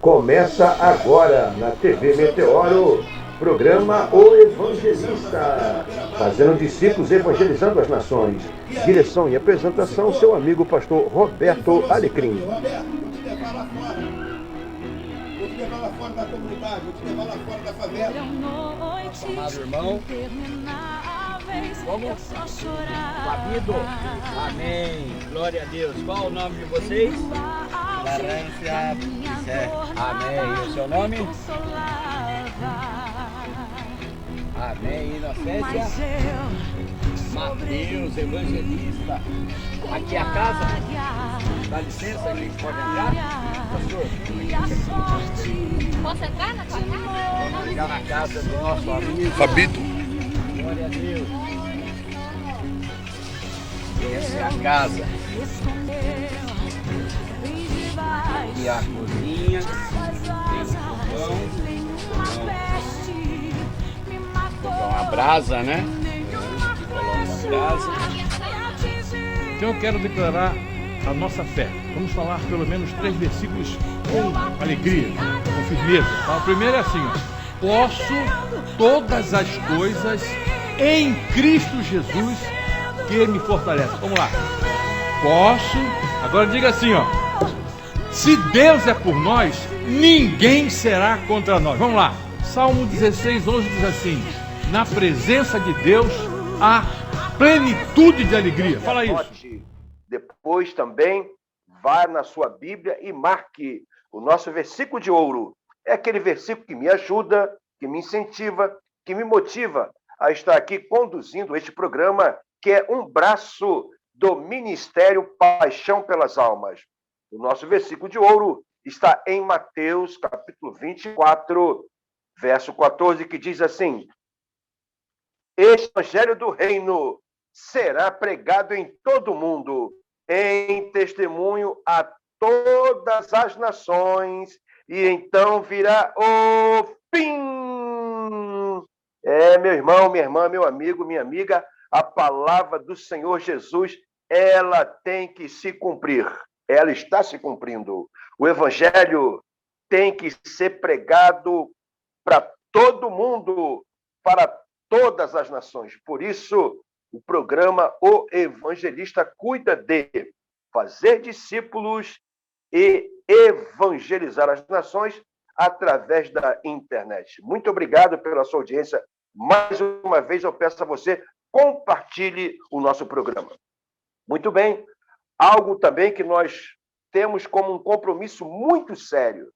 Começa agora na TV Meteoro, programa O Evangelista, fazendo discípulos evangelizando as nações. Direção e apresentação, seu amigo pastor Roberto Alecrim. Roberto, vou te levar lá fora. Vou te levar lá fora da comunidade, vou te levar lá fora da favela. Nosso amado irmão, como? Fabido, amém, glória a Deus. Qual o nome de vocês? Larância Pizé. Amém, e o seu nome? Amém, Inocência. Mateus, evangelista. Aqui é a casa. Dá licença, a gente pode entrar? Pastor, Posso entrar na tua casa? vamos ligar na casa do nosso amigo. Fabito. Glória a Deus. Essa é a casa. Aqui é a cozinha. Tem uma brasa, né? Coloca a brasa. Então eu quero declarar a nossa fé. Vamos falar pelo menos 3 versículos com alegria, com firmeza. Tá? O primeiro é assim, ó. Posso todas as coisas em Cristo Jesus que me fortalece. Vamos lá. Posso. Agora diga assim, ó. Se Deus é por nós, ninguém será contra nós. Vamos lá. Salmo 16, 11 diz assim: na presença de Deus há plenitude de alegria. Fala isso. Depois também vá na sua Bíblia e marque o nosso versículo de ouro. É aquele versículo que me ajuda, que me incentiva, que me motiva a estar aqui conduzindo este programa, que é um braço do Ministério Paixão pelas Almas. O nosso versículo de ouro está em Mateus, capítulo 24, verso 14, que diz assim: este evangelho do reino será pregado em todo o mundo, em testemunho a todas as nações, e então virá o fim. Meu irmão, minha irmã, meu amigo, minha amiga, a palavra do Senhor Jesus, ela tem que se cumprir. Ela está se cumprindo. O evangelho tem que ser pregado para todo mundo, para todas as nações. Por isso, o programa O Evangelista cuida de fazer discípulos e evangelizar as nações através da internet. Muito obrigado pela sua audiência. Mais uma vez, eu peço a você, compartilhe o nosso programa. Muito bem. Algo também que nós temos como um compromisso muito sério,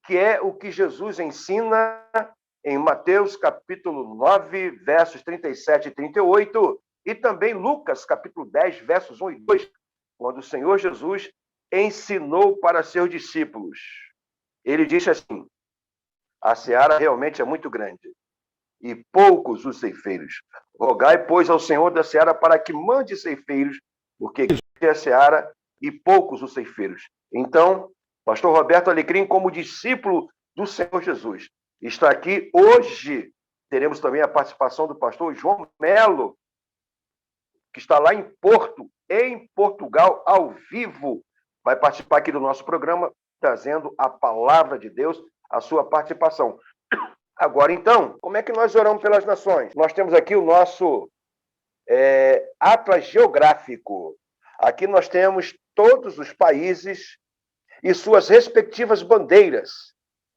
que é o que Jesus ensina em Mateus, capítulo 9, versos 37 e 38, e também Lucas, capítulo 10, versos 1 e 2, quando o Senhor Jesus ensinou para seus discípulos. Ele disse assim: a seara realmente é muito grande, e poucos os ceifeiros. Rogai, pois, ao Senhor da seara para que mande ceifeiros, porque é a seara e poucos os ceifeiros. Então, pastor Roberto Alecrim, como discípulo do Senhor Jesus, está aqui hoje. Teremos também a participação do pastor João Melo, que está lá em Porto, em Portugal, ao vivo. Vai participar aqui do nosso programa, trazendo a palavra de Deus, a sua participação. Agora, então, como é que nós oramos pelas nações? Nós temos aqui o nosso Atlas Geográfico. Aqui nós temos todos os países e suas respectivas bandeiras.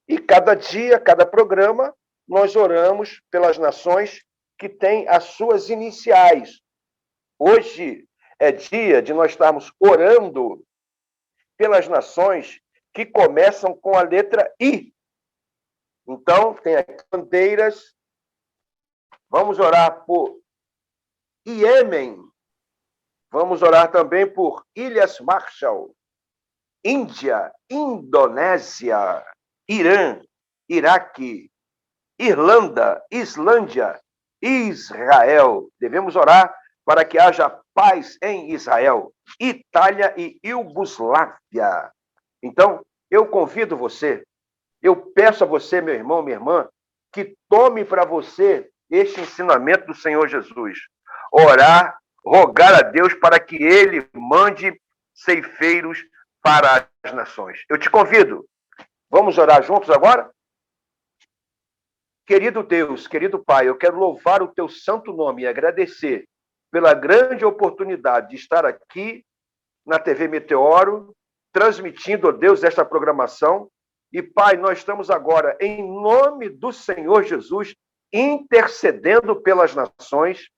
E cada dia, cada programa, nós oramos pelas nações que têm as suas iniciais. Hoje é dia de nós estarmos orando pelas nações que começam com a letra I. Então, tem aqui bandeiras. Vamos orar por Iêmen. Vamos orar também por Ilhas Marshall, Índia, Indonésia, Irã, Iraque, Irlanda, Islândia, Israel. Devemos orar para que haja paz em Israel, Itália e Iugoslávia. Então, eu convido você, eu peço a você, meu irmão, minha irmã, que tome para você este ensinamento do Senhor Jesus. Orar, rogar a Deus para que Ele mande ceifeiros para as nações. Eu te convido, Vamos orar juntos agora? Querido Deus, querido Pai, eu quero louvar o teu santo nome e agradecer pela grande oportunidade de estar aqui na TV Meteoro, transmitindo, ó Deus, esta programação. E, Pai, nós estamos agora, em nome do Senhor Jesus, intercedendo pelas nações,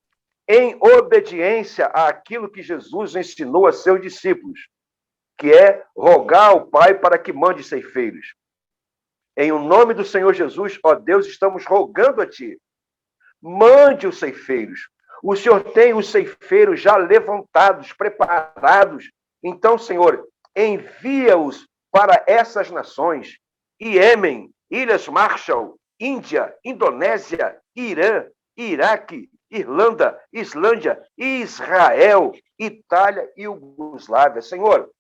em obediência àquilo que Jesus ensinou a seus discípulos, que é rogar ao Pai para que mande ceifeiros. Em o nome do Senhor Jesus, ó Deus, estamos rogando a Ti. Mande os ceifeiros. O Senhor tem os ceifeiros já levantados, preparados. Então, Senhor, envia-os para essas nações. Iêmen, Ilhas Marshall, Índia, Indonésia, Irã, Iraque, Irlanda, Islândia, Israel, Itália e Iugoslávia. Senhor,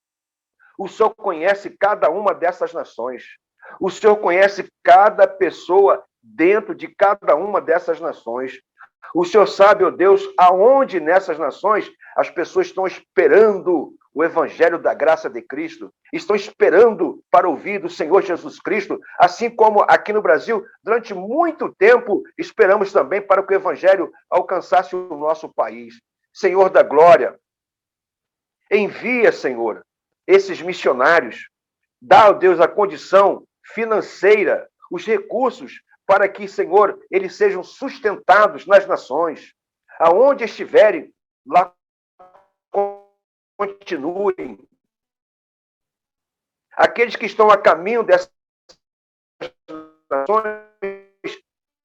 o Senhor conhece cada uma dessas nações. O Senhor conhece cada pessoa dentro de cada uma dessas nações. O Senhor sabe, ó Deus, aonde nessas nações as pessoas estão esperando o Evangelho da graça de Cristo, estão esperando para ouvir do Senhor Jesus Cristo, assim como aqui no Brasil, durante muito tempo, esperamos também para que o Evangelho alcançasse o nosso país. Senhor da glória, envia, Senhor, esses missionários, dá, ó Deus, a condição financeira, os recursos para que, Senhor, eles sejam sustentados nas nações. Aonde estiverem, lá continuem. Aqueles que estão a caminho dessas nações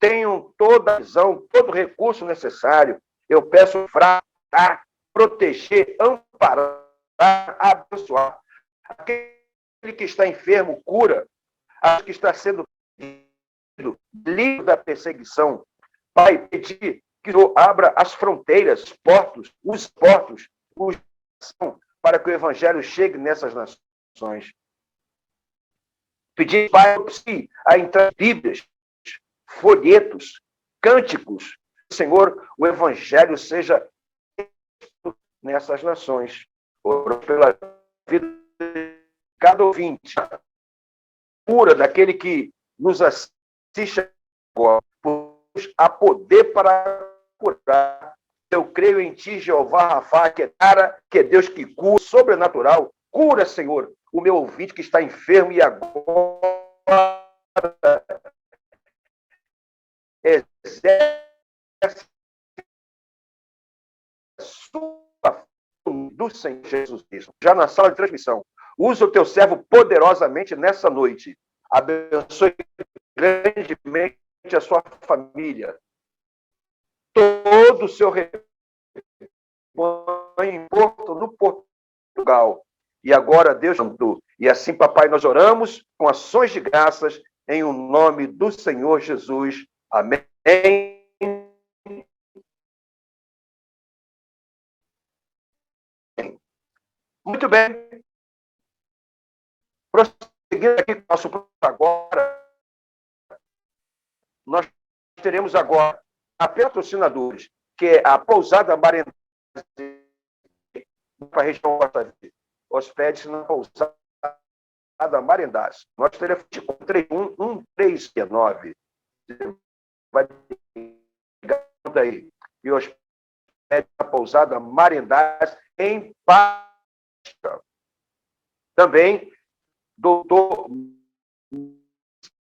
tenham toda a visão, todo o recurso necessário. Eu peço para proteger, amparar, abençoar. Aquele que está enfermo, cura. Aquele que está sendo livre da perseguição. Pai, pedir que o Senhor abra as fronteiras, os portos, para que o Evangelho chegue nessas nações. Pedir, Pai, a entrar Bíblias, folhetos, cânticos. Senhor, o Evangelho seja nessas nações. Oro pela vida de cada ouvinte. Cura daquele que nos assiste agora, a poder para curar. Eu creio em Ti, Jeová Rafá, que é Deus que cura, sobrenatural. Cura, Senhor, o meu ouvinte que está enfermo e agora exerce do Senhor Jesus Cristo. Já na sala de transmissão, usa o teu servo poderosamente nessa noite. Abençoe grandemente a sua família. Todo o seu rebanho em Porto, no Portugal. E agora, Deus, e assim, papai, nós oramos com ações de graças em o nome do Senhor Jesus. Amém. Muito bem. Prosseguindo aqui com o nosso programa agora, nós teremos agora a patrocinadores, que é a Pousada Marendás, para a região hospede-se na Pousada Marendás. Nós teremos 311369. Vai ligando aí. E hospede na Pousada Marendás, em Páscoa. Também, doutor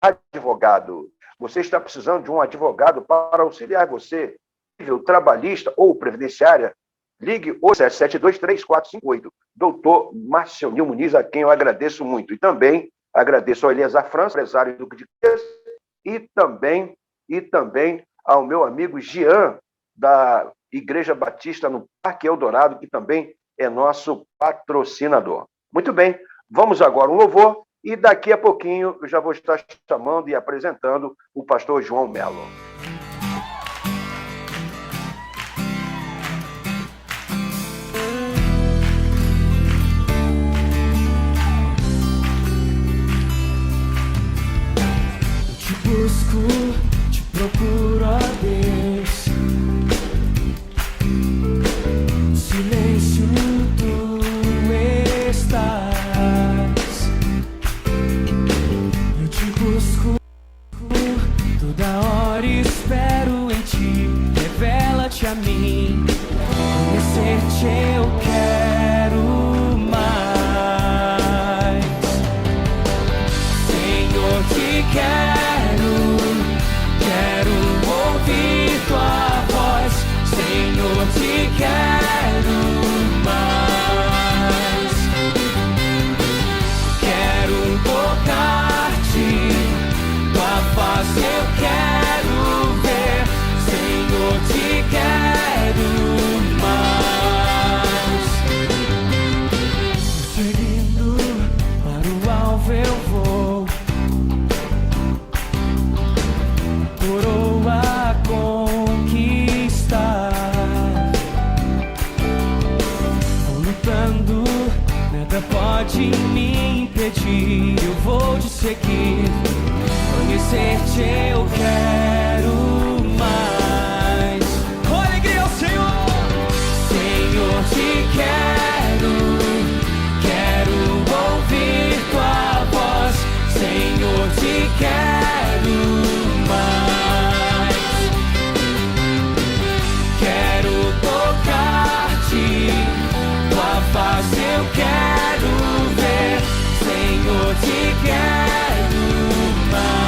advogado. Você está precisando de um advogado para auxiliar você, nível trabalhista ou previdenciária? Ligue 77723458. Doutor Marcionil Muniz, a quem eu agradeço muito. E também agradeço ao Eliasar França, empresário do Duque de Caxias, e também ao meu amigo Jean, da Igreja Batista no Parque Eldorado, que também é nosso patrocinador. Muito bem, vamos agora um louvor, e daqui a pouquinho eu já vou estar chamando e apresentando o pastor João Melo. Te busco, te procuro, ó Deus. Silêncio, tu estás. pode me impedir, eu vou te seguir. Conhecer-te eu quero mais. Com alegria ao Senhor. Senhor, te quero, quero ouvir tua voz. Senhor, te quero mais. Quero tocar-te, tua face eu quero ver. Senhor, te quero mais.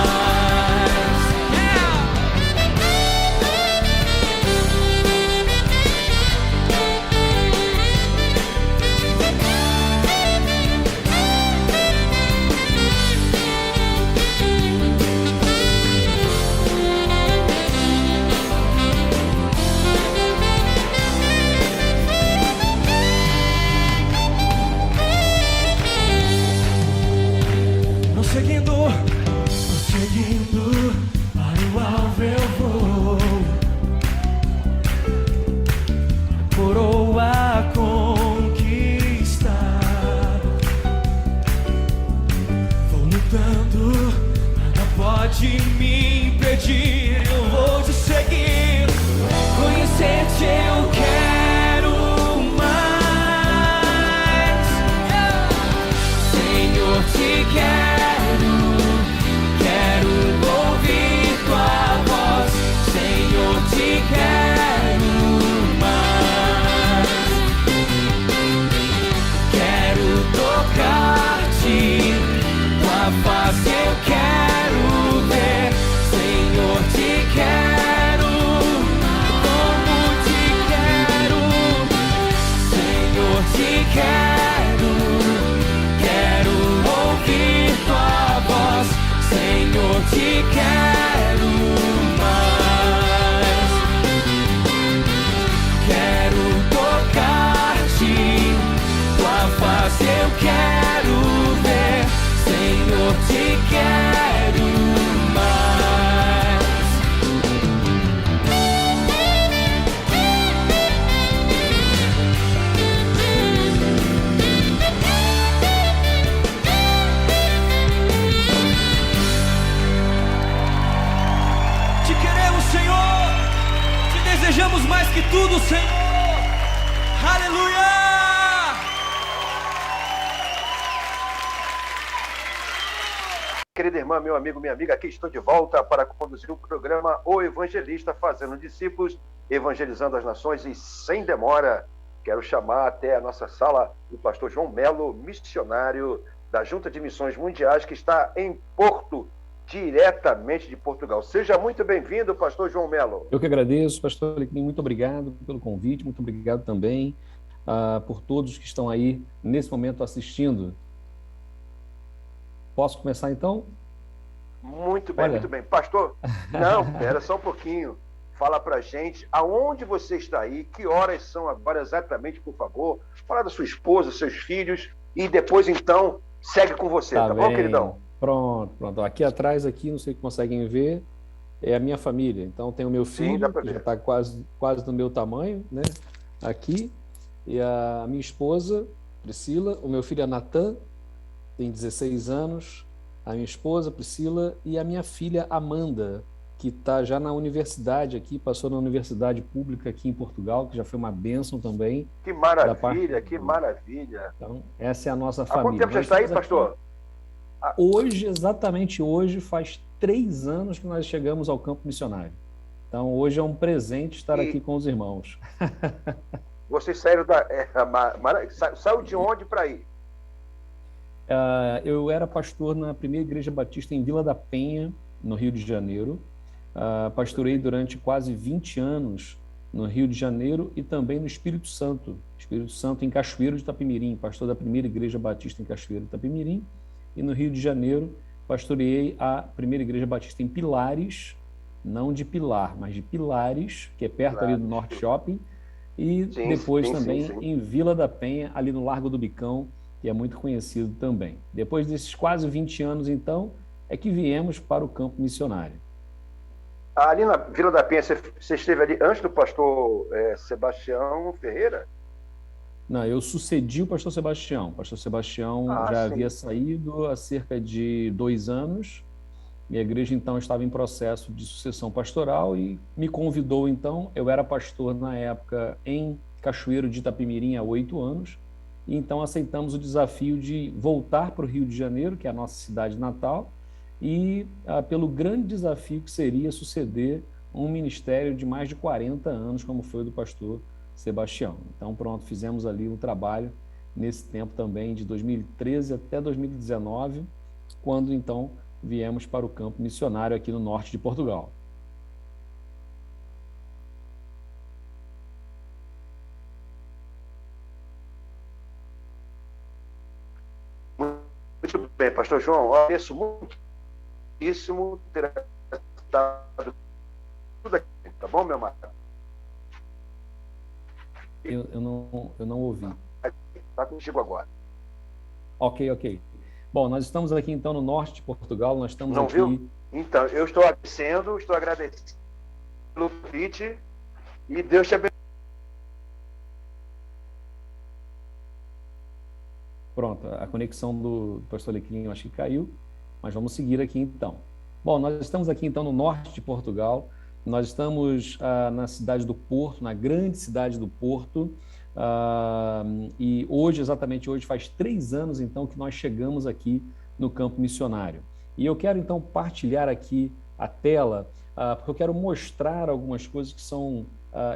Prosseguindo, para o alvo eu vou. Coroa conquistar. Vou lutando, nada pode me impedir. Eu vou te seguir. Conhecer-te eu quero mais. Senhor, te quero. Quero ouvir tua voz, Senhor, te quero mais. Quero tocar-te, tua face eu quero ver. Senhor, te quero, como te quero. Senhor, te quero, quero ouvir tua voz. Senhor, te quero mais. Quero tocar-te, tua face eu quero ver. Senhor, te quero mais. Te queremos, Senhor. Te desejamos mais que tudo, Senhor. Aleluia! Querida irmã, meu amigo, minha amiga, aqui estou de volta para conduzir o programa O Evangelista, fazendo discípulos, evangelizando as nações e sem demora. Quero chamar até a nossa sala o pastor João Melo, missionário da Junta de Missões Mundiais, que está em Porto, diretamente de Portugal. Seja muito bem-vindo, pastor João Melo. Eu que agradeço, pastor Alecrim, muito obrigado pelo convite, muito obrigado também por todos que estão aí nesse momento assistindo. Posso começar então? Muito bem, Olha. muito bem. Pastor, não, espera só um pouquinho. Fala pra gente aonde você está aí, que horas são agora exatamente, por favor. Fala da sua esposa, seus filhos e depois então segue com você, tá bom, queridão? Pronto. Aqui atrás, aqui, não sei se conseguem ver, é a minha família. Então tem o meu filho, dá pra que ver. já está quase do meu tamanho, né? Aqui, e a minha esposa, Priscila, o meu filho é Natan, tem 16 anos, a minha esposa, Priscila, e a minha filha, Amanda, que está já na universidade aqui, passou na universidade pública aqui em Portugal, que já foi uma bênção também. Que da maravilha, parte- que maravilha. Então, essa é a nossa Há família. quanto tempo já Nós está aí, estamos aqui- pastor? Hoje, exatamente hoje, faz 3 anos que nós chegamos ao campo missionário. Então, hoje é um presente estar E- aqui com os irmãos. Vocês saíram saiu de onde para ir? Eu era pastor na primeira igreja batista em Vila da Penha, no Rio de Janeiro. Pastorei durante quase 20 anos no Rio de Janeiro e também no Espírito Santo em Cachoeiro de Itapemirim, pastor da primeira igreja batista em Cachoeiro de Itapemirim. E no Rio de Janeiro, pastoreei a primeira igreja batista em Pilares, não de Pilar, mas de Pilares, que é perto ali do Norte Shopping. E Sim, depois sim, também sim. em Vila da Penha, ali no Largo do Bicão, que é muito conhecido também. Depois desses quase 20 anos, então, é que viemos para o campo missionário. Ali na Vila da Penha, você esteve ali antes do pastor Sebastião Ferreira? Não, eu sucedi o pastor Sebastião. O pastor Sebastião Ah, já sim. havia saído há cerca de 2 anos, e a igreja então estava em processo de sucessão pastoral e me convidou então. Eu era pastor na época em Cachoeiro de Itapemirim há 8 anos, e então aceitamos o desafio de voltar para o Rio de Janeiro, que é a nossa cidade natal, e pelo grande desafio que seria suceder um ministério de mais de 40 anos, como foi o do pastor Sebastião. Então, pronto, fizemos ali um trabalho nesse tempo também, de 2013 até 2019, quando então viemos para o campo missionário aqui no norte de Portugal. Muito bem, pastor João, eu agradeço muitíssimo ter estado tudo aqui, tá bom, meu amado? Eu não ouvi. Está contigo agora. Ok. Bom, nós estamos aqui então no norte de Portugal, nós estamos Não aqui... viu? Então, eu estou agradecendo pelo convite e Deus te abençoe. Pronto, a conexão do pastor Lequinho acho que caiu, mas vamos seguir aqui então. Bom, nós estamos aqui então no norte de Portugal, nós estamos na cidade do Porto, na grande cidade do Porto, e hoje, exatamente hoje, faz 3 anos então que nós chegamos aqui no campo missionário. E eu quero então partilhar aqui a tela, porque eu quero mostrar algumas coisas que são,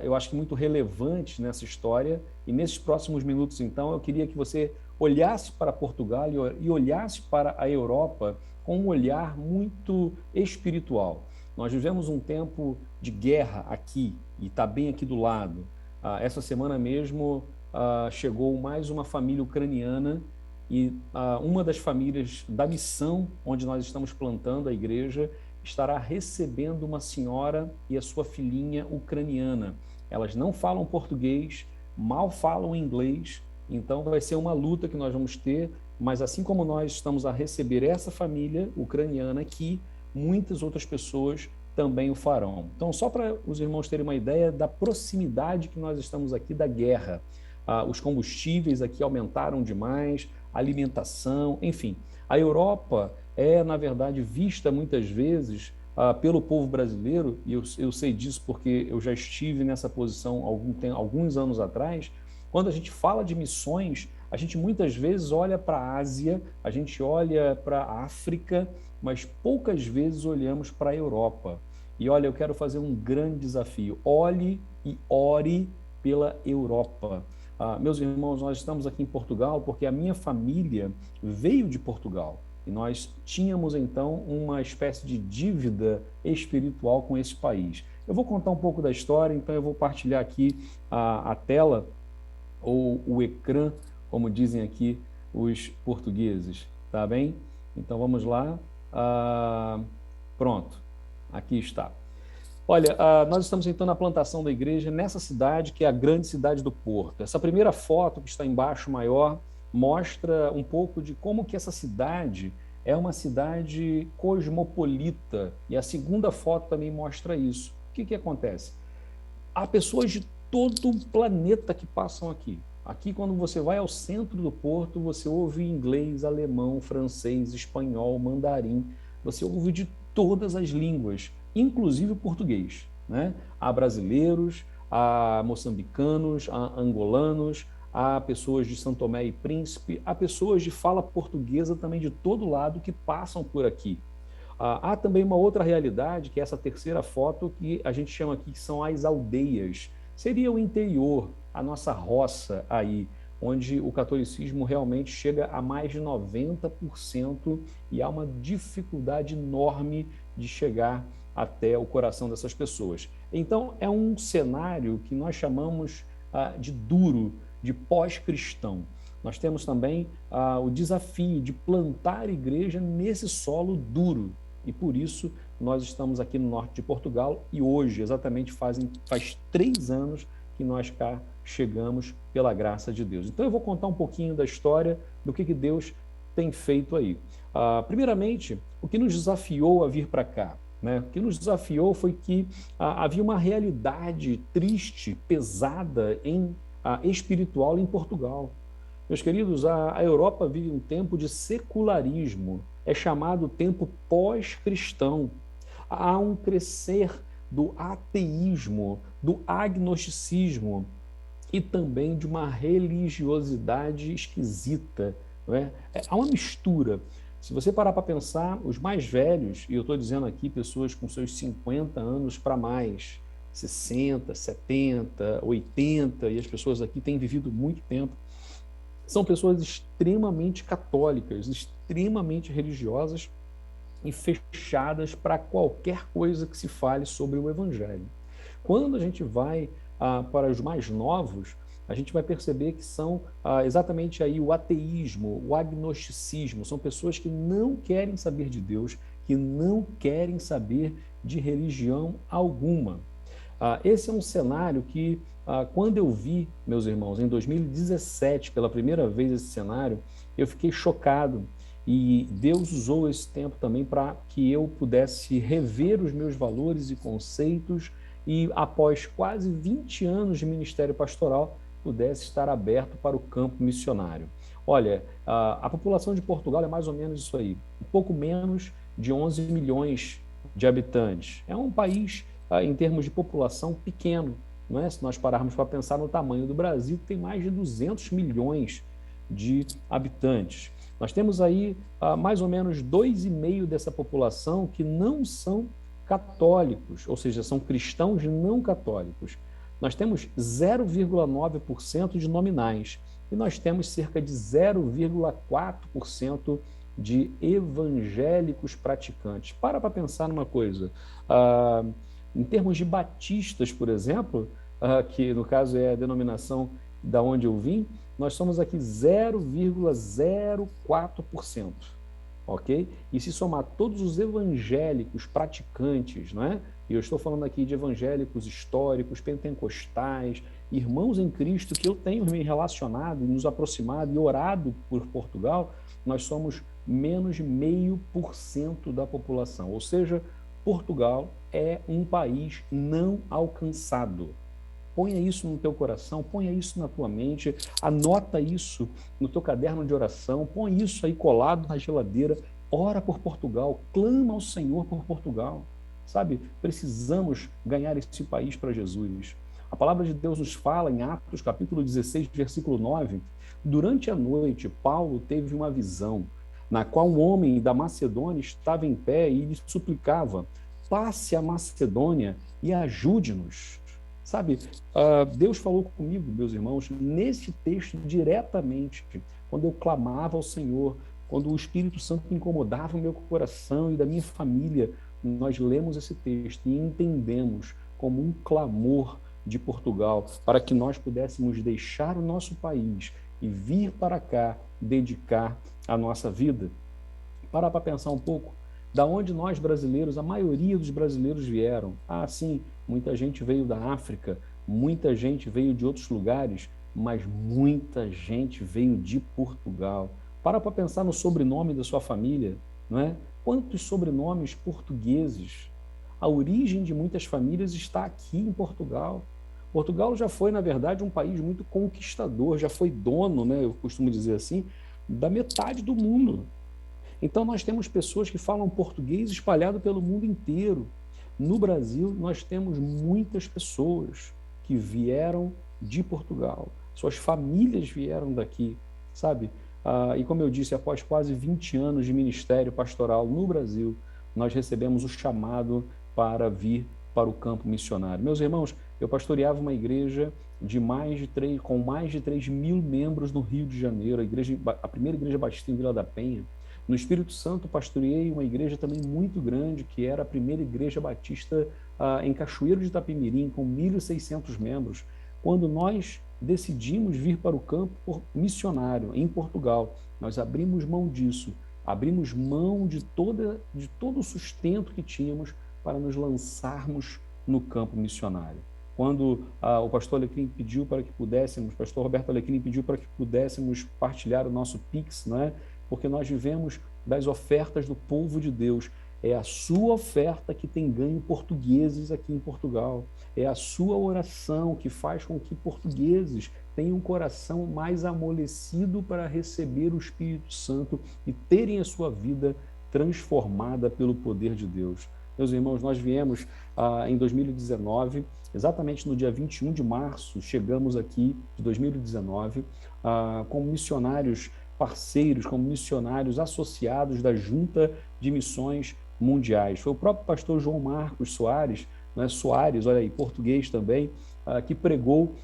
eu acho que muito relevantes nessa história, e nesses próximos minutos então eu queria que você olhasse para Portugal e olhasse para a Europa com um olhar muito espiritual. Nós vivemos um tempo de guerra aqui, e está bem aqui do lado. Essa semana mesmo chegou mais uma família ucraniana, e uma das famílias da missão onde nós estamos plantando a igreja estará recebendo uma senhora e a sua filhinha ucraniana. Elas não falam português, mal falam inglês, então vai ser uma luta que nós vamos ter, mas assim como nós estamos a receber essa família ucraniana aqui, muitas outras pessoas também o farão. Então, só para os irmãos terem uma ideia da proximidade que nós estamos aqui da guerra. Os combustíveis aqui aumentaram demais, a alimentação, enfim. A Europa é, na verdade, vista muitas vezes pelo povo brasileiro, e eu sei disso porque eu já estive nessa posição alguns anos atrás. Quando a gente fala de missões, a gente muitas vezes olha para a Ásia, a gente olha para a África, mas poucas vezes olhamos para a Europa. E olha, eu quero fazer um grande desafio. Olhe e ore pela Europa. Meus irmãos, nós estamos aqui em Portugal porque a minha família veio de Portugal. E nós tínhamos, então, uma espécie de dívida espiritual com esse país. Eu vou contar um pouco da história, então eu vou partilhar aqui a tela, ou o ecrã, como dizem aqui os portugueses, tá bem? Então vamos lá. Pronto, aqui está. Olha, nós estamos então na plantação da igreja nessa cidade que é a grande cidade do Porto. Essa primeira foto que está embaixo, maior, mostra um pouco de como que essa cidade é uma cidade cosmopolita, e a segunda foto também mostra isso. O que acontece? Há pessoas de todo o planeta que passam aqui. Aqui, quando você vai ao centro do Porto, você ouve inglês, alemão, francês, espanhol, mandarim. Você ouve de todas as línguas, inclusive o português, né? Há brasileiros, há moçambicanos, há angolanos, há pessoas de São Tomé e Príncipe, há pessoas de fala portuguesa também de todo lado que passam por aqui. Há também uma outra realidade, que é essa terceira foto, que a gente chama aqui que são as aldeias. Seria o interior, a nossa roça aí, onde o catolicismo realmente chega a mais de 90% e há uma dificuldade enorme de chegar até o coração dessas pessoas. Então, é um cenário que nós chamamos de duro, de pós-cristão. Nós temos também o desafio de plantar igreja nesse solo duro, e por isso nós estamos aqui no norte de Portugal, e hoje, exatamente faz 3 anos que nós cá chegamos pela graça de Deus. Então eu vou contar um pouquinho da história, do que Deus tem feito aí. Primeiramente, o que nos desafiou a vir para cá, né? O que nos desafiou foi que havia uma realidade triste, pesada em espiritual em Portugal. Meus queridos, a Europa vive um tempo de secularismo, é chamado tempo pós-cristão. Há um crescer do ateísmo, do agnosticismo e também de uma religiosidade esquisita. Não é? Há uma mistura. Se você parar para pensar, os mais velhos, e eu estou dizendo aqui pessoas com seus 50 anos para mais, 60, 70, 80, e as pessoas aqui têm vivido muito tempo, são pessoas extremamente católicas, extremamente religiosas e fechadas para qualquer coisa que se fale sobre o Evangelho. Quando a gente vai para os mais novos, a gente vai perceber que são exatamente aí o ateísmo, o agnosticismo, são pessoas que não querem saber de Deus, que não querem saber de religião alguma. Esse é um cenário que, quando eu vi, meus irmãos, em 2017, pela primeira vez esse cenário, eu fiquei chocado. E Deus usou esse tempo também para que eu pudesse rever os meus valores e conceitos e, após quase 20 anos de ministério pastoral, pudesse estar aberto para o campo missionário. Olha, a população de Portugal é mais ou menos isso aí, um pouco menos de 11 milhões de habitantes. É um país, em termos de população, pequeno, não é? Se nós pararmos para pensar no tamanho do Brasil, que tem mais de 200 milhões de habitantes. Nós temos aí mais ou menos 2,5% dessa população que não são católicos, ou seja, são cristãos não católicos. Nós temos 0,9% de nominais e nós temos cerca de 0,4% de evangélicos praticantes. Para pensar numa coisa, em termos de batistas, por exemplo, que no caso é a denominação da onde eu vim, nós somos aqui 0,04%, ok? E se somar todos os evangélicos praticantes, não é? E eu estou falando aqui de evangélicos históricos, pentecostais, irmãos em Cristo que eu tenho me relacionado, nos aproximado e orado por Portugal, nós somos menos de 0,5% da população. Ou seja, Portugal é um país não alcançado. Ponha isso no teu coração, ponha isso na tua mente, anota isso no teu caderno de oração, põe isso aí colado na geladeira, ora por Portugal, clama ao Senhor por Portugal. Sabe, precisamos ganhar esse país para Jesus. A palavra de Deus nos fala em Atos, capítulo 16, versículo 9, durante a noite, Paulo teve uma visão, na qual um homem da Macedônia estava em pé e lhe suplicava, passe a Macedônia e ajude-nos. Sabe, Deus falou comigo, meus irmãos, nesse texto diretamente, quando eu clamava ao Senhor, quando o Espírito Santo incomodava o meu coração e da minha família, nós lemos esse texto e entendemos como um clamor de Portugal para que nós pudéssemos deixar o nosso país e vir para cá dedicar a nossa vida. Para pensar um pouco, da onde nós brasileiros, a maioria dos brasileiros vieram. Sim, muita gente veio da África, muita gente veio de outros lugares, mas muita gente veio de Portugal. Para pensar no sobrenome da sua família, não é? Quantos sobrenomes portugueses? A origem de muitas famílias está aqui em Portugal. Portugal já foi, na verdade, um país muito conquistador, já foi dono, né, eu costumo dizer assim, da metade do mundo. Então, nós temos pessoas que falam português espalhado pelo mundo inteiro. No Brasil, nós temos muitas pessoas que vieram de Portugal. Suas famílias vieram daqui, sabe? E como eu disse, após quase 20 anos de ministério pastoral no Brasil, nós recebemos o chamado para vir para o campo missionário. Meus irmãos, eu pastoreava uma igreja com mais de 3 mil membros no Rio de Janeiro, a primeira igreja batista em Vila da Penha. No Espírito Santo, pastoreei uma igreja também muito grande, que era a primeira igreja batista em Cachoeiro de Itapemirim, com 1.600 membros. Quando nós decidimos vir para o campo missionário em Portugal, nós abrimos mão disso, abrimos mão de todo o sustento que tínhamos para nos lançarmos no campo missionário. Quando o pastor Alecrim pediu para que pudéssemos, o pastor Roberto Alecrim pediu para que pudéssemos partilhar o nosso Pix, não é? Porque nós vivemos das ofertas do povo de Deus. É a sua oferta que tem ganho portugueses aqui em Portugal. É a sua oração que faz com que portugueses tenham um coração mais amolecido para receber o Espírito Santo e terem a sua vida transformada pelo poder de Deus. Meus irmãos, nós viemos em 2019, exatamente no dia 21 de março, chegamos aqui de 2019 como missionários parceiros, como missionários associados da Junta de Missões Mundiais. Foi o próprio pastor João Marcos Soares, né, Soares, olha aí, português também, que pregou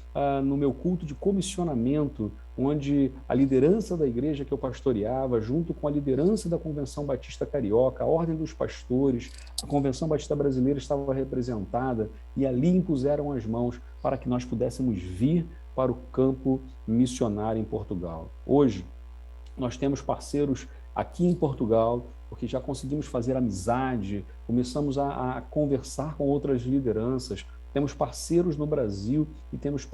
no meu culto de comissionamento, onde a liderança da igreja que eu pastoreava, junto com a liderança da Convenção Batista Carioca, a Ordem dos Pastores, a Convenção Batista Brasileira estava representada, e ali impuseram as mãos para que nós pudéssemos vir para o campo missionário em Portugal. Hoje, nós temos parceiros aqui em Portugal, porque já conseguimos fazer amizade, começamos a conversar com outras lideranças, temos parceiros no Brasil e temos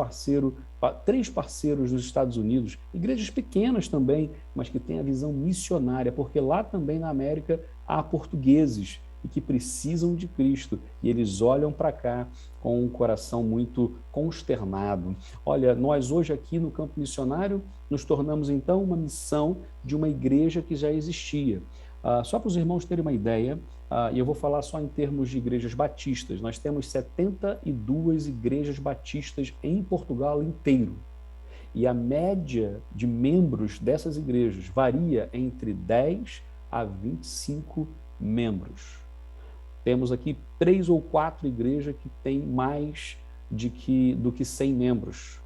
3 parceiros nos Estados Unidos, igrejas pequenas também, mas que têm a visão missionária, porque lá também na América há portugueses e que precisam de Cristo, e eles olham para cá com um coração muito consternado. Olha, nós hoje aqui no campo missionário nos tornamos então uma missão de uma igreja que já existia. Só para os irmãos terem uma ideia, e eu vou falar só em termos de igrejas batistas, nós temos 72 igrejas batistas em Portugal inteiro. E a média de membros dessas igrejas varia entre 10 a 25 membros. Temos aqui 3 ou 4 igrejas que têm mais do que 100 membros,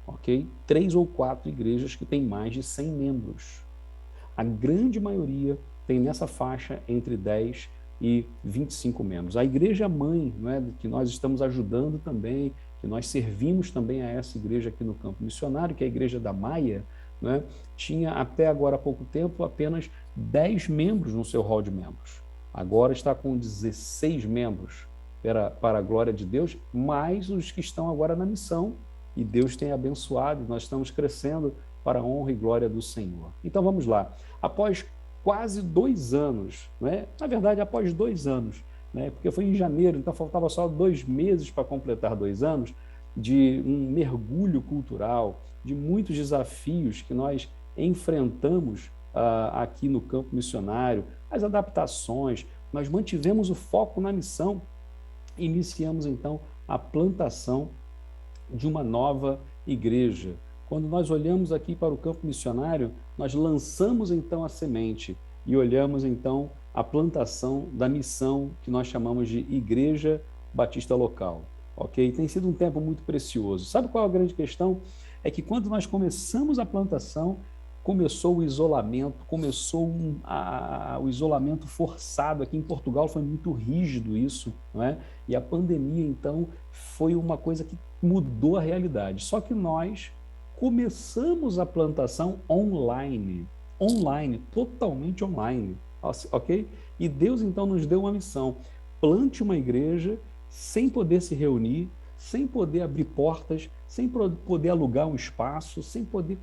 ok? 3 ou 4 igrejas que têm mais de 100 membros. A grande maioria tem nessa faixa entre 10 e 25 membros. A igreja mãe, não é, que nós estamos ajudando também, que nós servimos também a essa igreja aqui no campo missionário, que é a igreja da Maia, não é, tinha até agora há pouco tempo apenas 10 membros no seu hall de membros. Agora está com 16 membros, para a glória de Deus, mais os que estão agora na missão, e Deus tem abençoado, nós estamos crescendo para a honra e glória do Senhor. Então vamos lá. Após quase 2 anos, né? Na verdade, após 2 anos, né? Porque foi em janeiro, então faltava só 2 meses para completar 2 anos, de um mergulho cultural, de muitos desafios que nós enfrentamos aqui no campo missionário, as adaptações, nós mantivemos o foco na missão, iniciamos então a plantação de uma nova igreja. Quando nós olhamos aqui para o campo missionário, nós lançamos então a semente e olhamos então a plantação da missão que nós chamamos de Igreja Batista Local, ok? Tem sido um tempo muito precioso. Sabe qual é a grande questão? É que quando nós começamos a plantação, começou o isolamento, o isolamento forçado. Aqui em Portugal foi muito rígido isso, não é? E a pandemia, então, foi uma coisa que mudou a realidade. Só que nós começamos a plantação online, totalmente online, ok? E Deus, então, nos deu uma missão: plante uma igreja sem poder se reunir, sem poder abrir portas, sem poder alugar um espaço, sem poder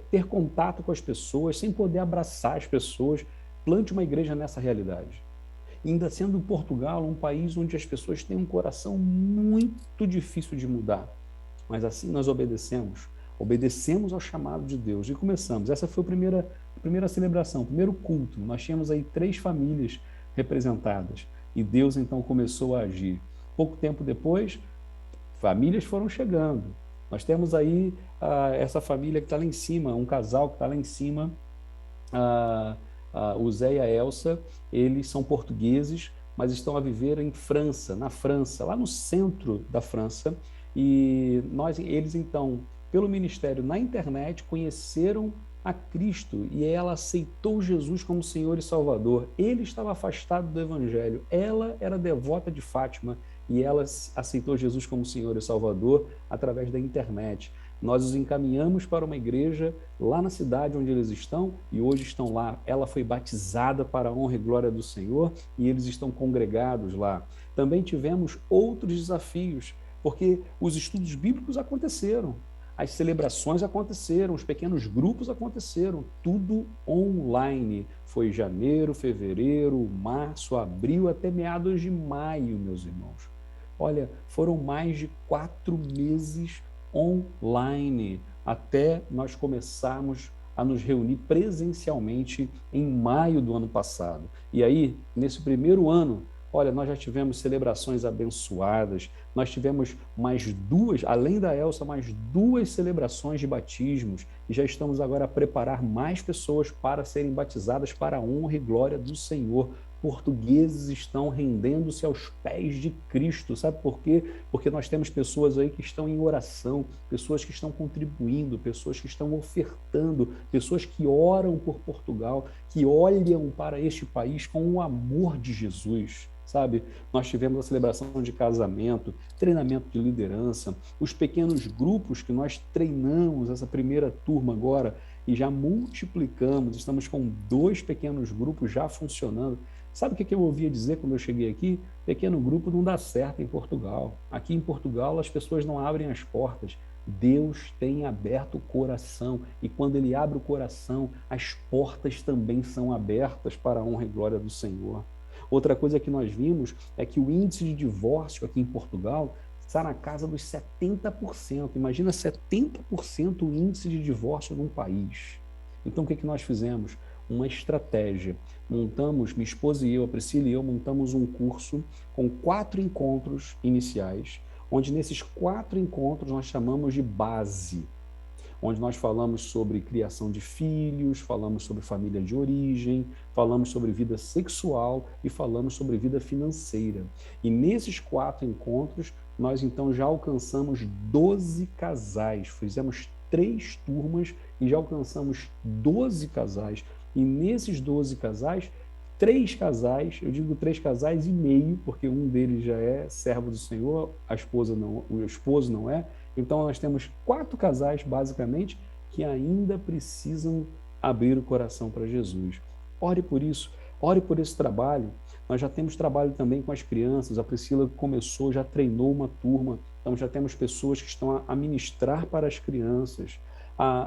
ter contato com as pessoas, sem poder abraçar as pessoas. Plante uma igreja nessa realidade. E ainda sendo Portugal um país onde as pessoas têm um coração muito difícil de mudar. Mas assim nós obedecemos ao chamado de Deus e começamos. Essa foi a primeira celebração, o primeiro culto. Nós tínhamos aí 3 famílias representadas e Deus então começou a agir. Pouco tempo depois, famílias foram chegando. Nós temos aí essa família que está lá em cima, um casal que está lá em cima, o Zé e a Elsa. Eles são portugueses, mas estão a viver na França, lá no centro da França. E eles então, pelo ministério na internet, conheceram a Cristo e ela aceitou Jesus como Senhor e Salvador. Ele estava afastado do Evangelho, ela era devota de Fátima e ela aceitou Jesus como Senhor e Salvador através da internet. Nós os encaminhamos para uma igreja lá na cidade onde eles estão e hoje estão lá. Ela foi batizada para a honra e glória do Senhor e eles estão congregados lá. Também tivemos outros desafios, porque os estudos bíblicos aconteceram, as celebrações aconteceram, os pequenos grupos aconteceram, tudo online. Foi janeiro, fevereiro, março, abril, até meados de maio, meus irmãos. Olha, foram mais de 4 meses online, até nós começarmos a nos reunir presencialmente em maio do ano passado. E aí, nesse primeiro ano, olha, nós já tivemos celebrações abençoadas, nós tivemos mais duas, além da Elsa, mais duas celebrações de batismos, e já estamos agora a preparar mais pessoas para serem batizadas para a honra e glória do Senhor. Portugueses estão rendendo-se aos pés de Cristo, sabe por quê? Porque nós temos pessoas aí que estão em oração, pessoas que estão contribuindo, pessoas que estão ofertando, pessoas que oram por Portugal, que olham para este país com o amor de Jesus. Sabe, nós tivemos a celebração de casamento, treinamento de liderança, os pequenos grupos que nós treinamos, essa primeira turma agora, e já multiplicamos, estamos com 2 pequenos grupos já funcionando. Sabe o que eu ouvia dizer quando eu cheguei aqui? Pequeno grupo não dá certo em Portugal. Aqui em Portugal as pessoas não abrem as portas. Deus tem aberto o coração, e quando Ele abre o coração, as portas também são abertas para a honra e glória do Senhor. Outra coisa que nós vimos é que o índice de divórcio aqui em Portugal está na casa dos 70%. Imagina 70% o índice de divórcio num país. Então, o que nós fizemos? Uma estratégia. Montamos, minha esposa e eu, a Priscila e eu, montamos um curso com 4 encontros iniciais, onde nesses 4 encontros nós chamamos de base, onde nós falamos sobre criação de filhos, falamos sobre família de origem, falamos sobre vida sexual e falamos sobre vida financeira. E nesses 4 encontros, nós então já alcançamos 12 casais, fizemos 3 turmas e já alcançamos 12 casais. E nesses 12 casais, 3 casais, eu digo 3 casais e meio, porque um deles já é servo do Senhor, a esposa não, o esposo não é. Então nós temos 4 casais, basicamente, que ainda precisam abrir o coração para Jesus. Ore por isso, ore por esse trabalho. Nós já temos trabalho também com as crianças, a Priscila começou, já treinou uma turma, então já temos pessoas que estão a ministrar para as crianças,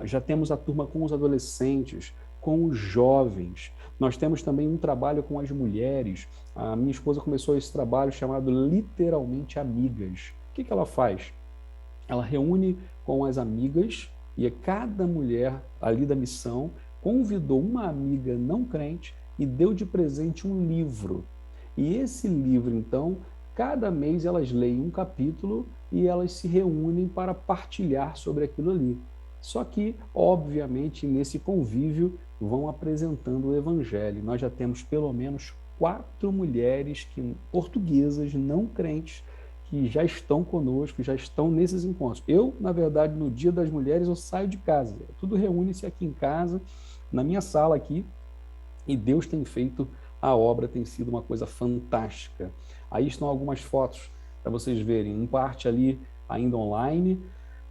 já temos a turma com os adolescentes, com os jovens. Nós temos também um trabalho com as mulheres. A minha esposa começou esse trabalho chamado Literalmente Amigas. O que ela faz? Ela reúne com as amigas e cada mulher ali da missão convidou uma amiga não crente e deu de presente um livro. E esse livro, então, cada mês elas leem um capítulo e elas se reúnem para partilhar sobre aquilo ali. Só que, obviamente, nesse convívio vão apresentando o Evangelho. Nós já temos pelo menos 4 mulheres portuguesas não crentes que já estão conosco, já estão nesses encontros. Eu, na verdade, no Dia das Mulheres, eu saio de casa. Tudo reúne-se aqui em casa, na minha sala aqui, e Deus tem feito a obra, tem sido uma coisa fantástica. Aí estão algumas fotos para vocês verem. Em parte ali ainda online,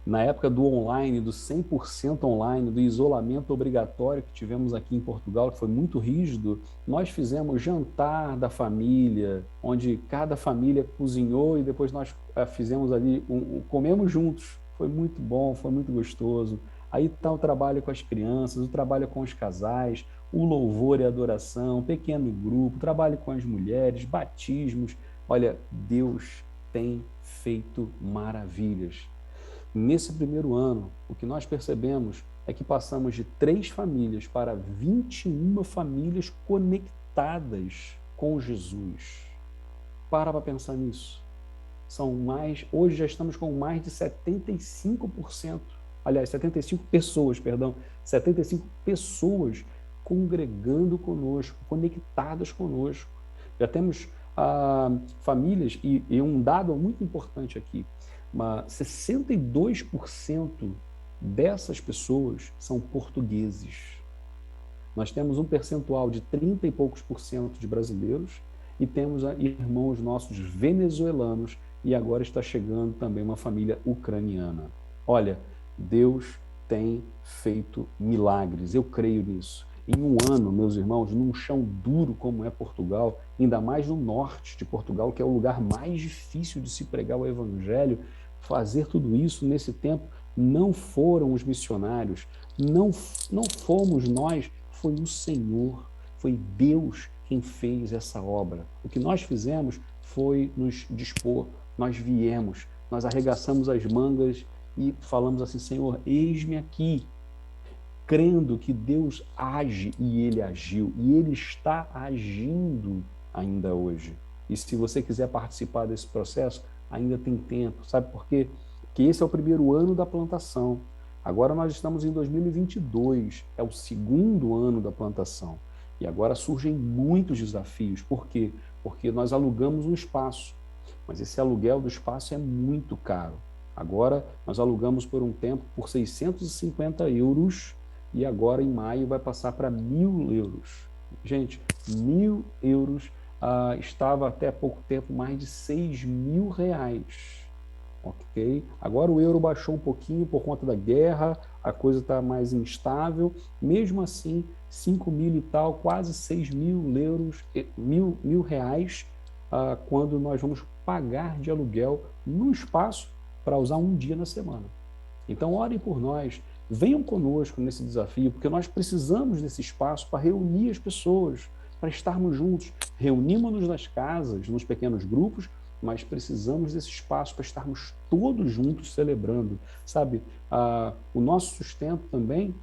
na época do online, do 100% online, do isolamento obrigatório que tivemos aqui em Portugal, que foi muito rígido, nós fizemos jantar da família, onde cada família cozinhou e depois nós fizemos ali, comemos juntos. Foi muito bom, foi muito gostoso. Aí está o trabalho com as crianças, o trabalho com os casais, o louvor e adoração, pequeno grupo, trabalho com as mulheres, batismos. Olha, Deus tem feito maravilhas. Nesse primeiro ano, o que nós percebemos é que passamos de 3 famílias para 21 famílias conectadas com Jesus. Para pensar nisso. Hoje já estamos com mais de 75%, aliás, 75 pessoas, 75 pessoas congregando conosco, conectadas conosco. Já temos famílias, e um dado muito importante aqui, 62% dessas pessoas são portugueses. Nós temos um percentual de 30 e poucos % de brasileiros e temos irmãos nossos venezuelanos e agora está chegando também uma família ucraniana. Olha, Deus tem feito milagres, eu creio nisso. Em um ano, meus irmãos, num chão duro como é Portugal, ainda mais no norte de Portugal, que é o lugar mais difícil de se pregar o evangelho, fazer tudo isso nesse tempo não foram os missionários, não fomos nós, foi o Senhor, foi Deus quem fez essa obra. O que nós fizemos foi nos dispor, nós viemos, nós arregaçamos as mangas e falamos assim: Senhor, eis-me aqui, crendo que Deus age, e Ele agiu, e Ele está agindo ainda hoje. E se você quiser participar desse processo, ainda tem tempo. Sabe por quê? Porque esse é o primeiro ano da plantação. Agora nós estamos em 2022, é o segundo ano da plantação. E agora surgem muitos desafios. Por quê? Porque nós alugamos um espaço, mas esse aluguel do espaço é muito caro. Agora nós alugamos por um tempo por 650 euros e agora em maio vai passar para 1.000 euros. Gente, 1.000 euros estava até pouco tempo mais de 6.000 reais. Ok? Agora o euro baixou um pouquinho por conta da guerra, a coisa está mais instável. Mesmo assim, 5.000 e tal, quase 6.000 euros, mil reais, quando nós vamos pagar de aluguel no espaço para usar um dia na semana. Então, orem por nós, venham conosco nesse desafio, porque nós precisamos desse espaço para reunir as pessoas, para estarmos juntos. Reunimos-nos nas casas, nos pequenos grupos, mas precisamos desse espaço para estarmos todos juntos celebrando. Sabe, o nosso sustento também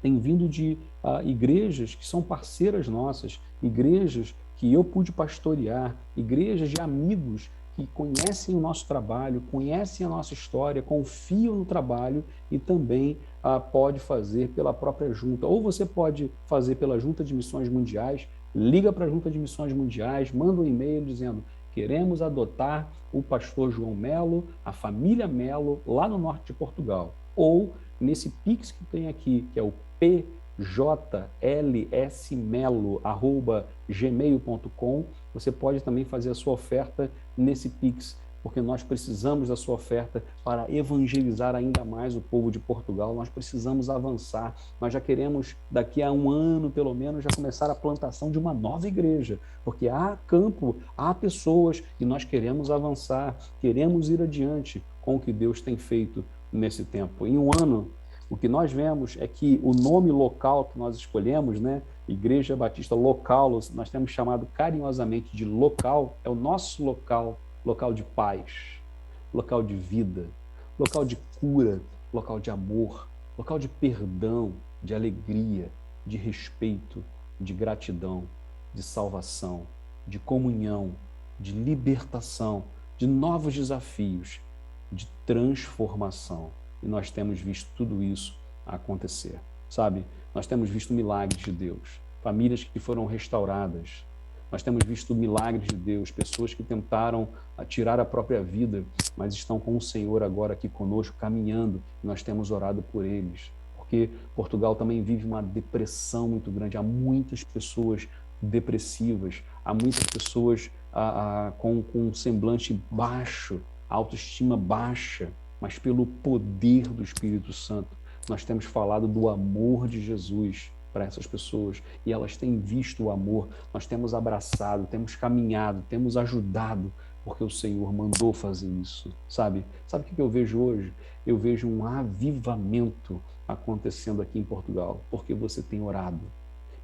tem vindo de igrejas que são parceiras nossas, igrejas que eu pude pastorear, igrejas de amigos que conhecem o nosso trabalho, conhecem a nossa história, confiam no trabalho e também pode fazer pela própria junta. Ou você pode fazer pela Junta de Missões Mundiais, liga para a Junta de Missões Mundiais, manda um e-mail dizendo: queremos adotar o pastor João Melo, a família Melo, lá no norte de Portugal. Ou nesse Pix que tem aqui, que é o pjlsmelo@gmail.com, você pode também fazer a sua oferta nesse Pix, porque nós precisamos da sua oferta para evangelizar ainda mais o povo de Portugal. Nós precisamos avançar. Nós já queremos, daqui a um ano, pelo menos, já começar a plantação de uma nova igreja, porque há campo, há pessoas, e nós queremos avançar, queremos ir adiante com o que Deus tem feito nesse tempo. Em um ano, o que nós vemos é que o nome local que nós escolhemos, né, Igreja Batista Local, nós temos chamado carinhosamente de local, é o nosso local, local de paz, local de vida, local de cura, local de amor, local de perdão, de alegria, de respeito, de gratidão, de salvação, de comunhão, de libertação, de novos desafios, de transformação. E nós temos visto tudo isso acontecer, sabe? Nós temos visto milagres de Deus, famílias que foram restauradas. Nós temos visto milagres de Deus, pessoas que tentaram tirar a própria vida, mas estão com o Senhor agora aqui conosco, caminhando, e nós temos orado por eles. Porque Portugal também vive uma depressão muito grande, há muitas pessoas depressivas, há muitas pessoas com um semblante baixo, autoestima baixa, mas pelo poder do Espírito Santo, nós temos falado do amor de Jesus para essas pessoas e elas têm visto o amor. Nós temos abraçado, temos caminhado, temos ajudado, porque o Senhor mandou fazer isso, sabe? Sabe o que eu vejo hoje? Eu vejo um avivamento acontecendo aqui em Portugal, porque você tem orado.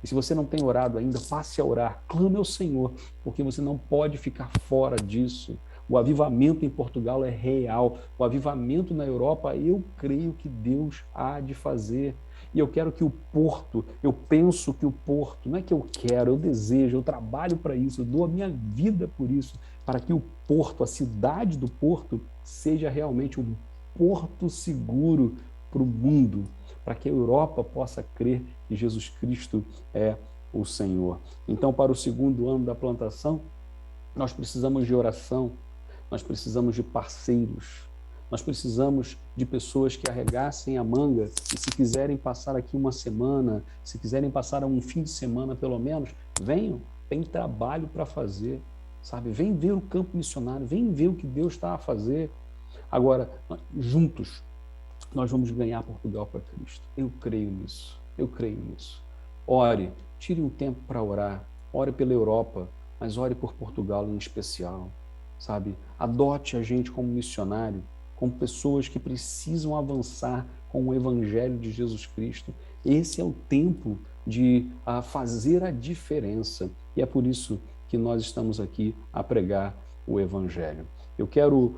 E se você não tem orado ainda, passe a orar, clame ao Senhor, porque você não pode ficar fora disso. O avivamento em Portugal é real. O avivamento na Europa, eu creio que Deus há de fazer. E eu quero que o Porto, eu penso que o Porto, não é que eu quero, eu desejo, eu trabalho para isso, eu dou a minha vida por isso, para que o Porto, a cidade do Porto, seja realmente um porto seguro para o mundo, para que a Europa possa crer que Jesus Cristo é o Senhor. Então, para o segundo ano da plantação, nós precisamos de oração, nós precisamos de parceiros, nós precisamos de pessoas que arregassem a manga e se quiserem passar aqui uma semana, se quiserem passar um fim de semana pelo menos, venham, tem trabalho para fazer, sabe? Vem ver o campo missionário, vem ver o que Deus está a fazer. Agora, juntos, nós vamos ganhar Portugal para Cristo. Eu creio nisso, eu creio nisso. Ore, tire um tempo para orar, ore pela Europa, mas ore por Portugal em especial. Sabe? Adote a gente como missionário, como pessoas que precisam avançar com o Evangelho de Jesus Cristo. Esse é o tempo de fazer a diferença. E é por isso que nós estamos aqui a pregar o Evangelho. Eu quero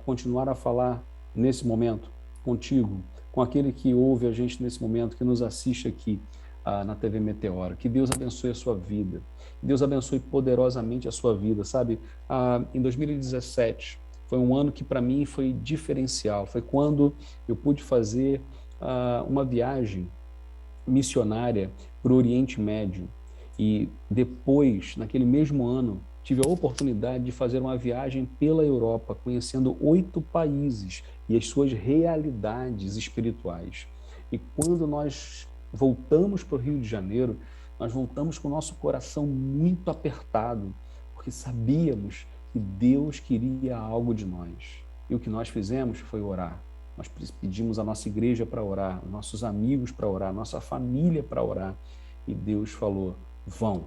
continuar a falar nesse momento contigo, com aquele que ouve a gente nesse momento, que nos assiste aqui na TV Meteora. Que Deus abençoe a sua vida. Que Deus abençoe poderosamente a sua vida, sabe? Em 2017 foi um ano que para mim foi diferencial. Foi quando eu pude fazer uma viagem missionária para o Oriente Médio. E depois, naquele mesmo ano, tive a oportunidade de fazer uma viagem pela Europa, conhecendo 8 países e as suas realidades espirituais. E quando nós voltamos para o Rio de Janeiro, nós voltamos com o nosso coração muito apertado, porque sabíamos que Deus queria algo de nós. E o que nós fizemos foi orar. Nós pedimos a nossa igreja para orar, nossos amigos para orar, nossa família para orar. E Deus falou, vão.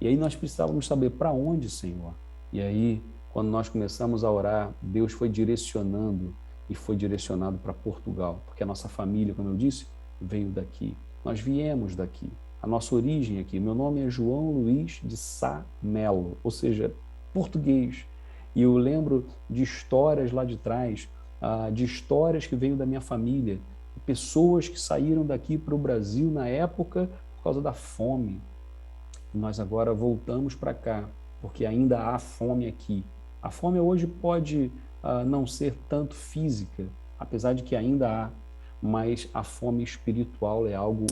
E aí nós precisávamos saber para onde, Senhor. E aí, quando nós começamos a orar, Deus foi direcionando e foi direcionado para Portugal, porque a nossa família, como eu disse, veio daqui. Nós viemos daqui. A nossa origem aqui. Meu nome é João Luiz de Sá Melo, ou seja, português. E eu lembro de histórias lá de trás, de histórias que veio da minha família, pessoas que saíram daqui para o Brasil na época por causa da fome. Nós agora voltamos para cá, porque ainda há fome aqui. A fome hoje pode não ser tanto física, apesar de que ainda há, mas a fome espiritual é algo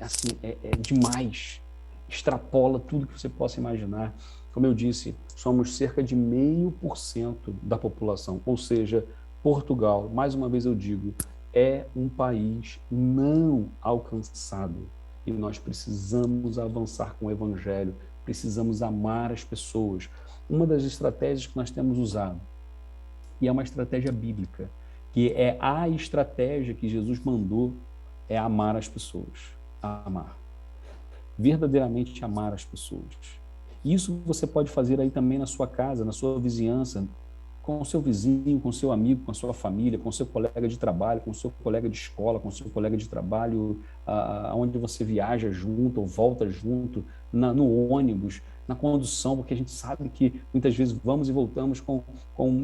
assim, é demais, extrapola tudo que você possa imaginar. Como eu disse, somos cerca de 0,5% da população, ou seja, Portugal, mais uma vez eu digo, é um país não alcançado. E nós precisamos avançar com o Evangelho, precisamos amar as pessoas. Uma das estratégias que nós temos usado, e é uma estratégia bíblica, que é a estratégia que Jesus mandou, é amar as pessoas. Amar. Verdadeiramente amar as pessoas. Isso você pode fazer aí também na sua casa, na sua vizinhança, com o seu vizinho, com o seu amigo, com a sua família, com o seu colega de trabalho, com o seu colega de escola, com o seu colega de trabalho, onde você viaja junto ou volta junto, no ônibus, na condução, porque a gente sabe que muitas vezes vamos e voltamos com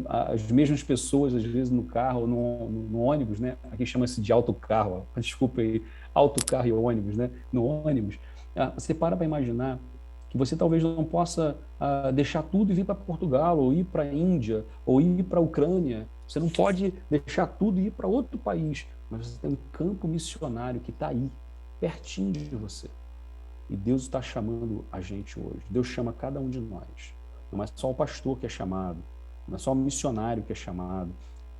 as mesmas pessoas, às vezes no carro, no ônibus, né? Aqui chama-se de autocarro, desculpa aí, autocarro e ônibus, né? No ônibus. Você para imaginar que você talvez não possa deixar tudo e vir para Portugal, ou ir para a Índia, ou ir para a Ucrânia. Você não pode deixar tudo e ir para outro país, mas você tem um campo missionário que está aí, pertinho de você. E Deus está chamando a gente hoje. Deus chama cada um de nós. Não é só o pastor que é chamado, não é só o missionário que é chamado.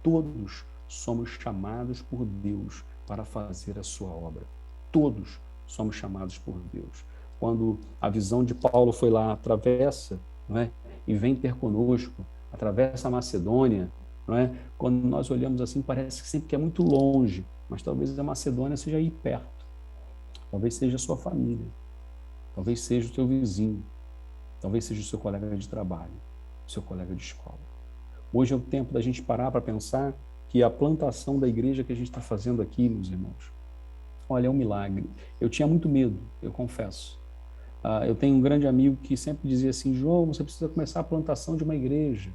Todos somos chamados por Deus para fazer a sua obra. Todos somos chamados por Deus. Quando a visão de Paulo foi lá, atravessa, não é? E vem ter conosco, atravessa a Macedônia, não é? Quando nós olhamos assim, parece que sempre que é muito longe, mas talvez a Macedônia seja aí perto, talvez seja a sua família, talvez seja o seu vizinho, talvez seja o seu colega de trabalho, o seu colega de escola. Hoje é o tempo da gente parar para pensar que a plantação da igreja que a gente está fazendo aqui, meus irmãos, olha, é um milagre. Eu tinha muito medo, eu confesso. Eu tenho um grande amigo que sempre dizia assim, João, você precisa começar a plantação de uma igreja.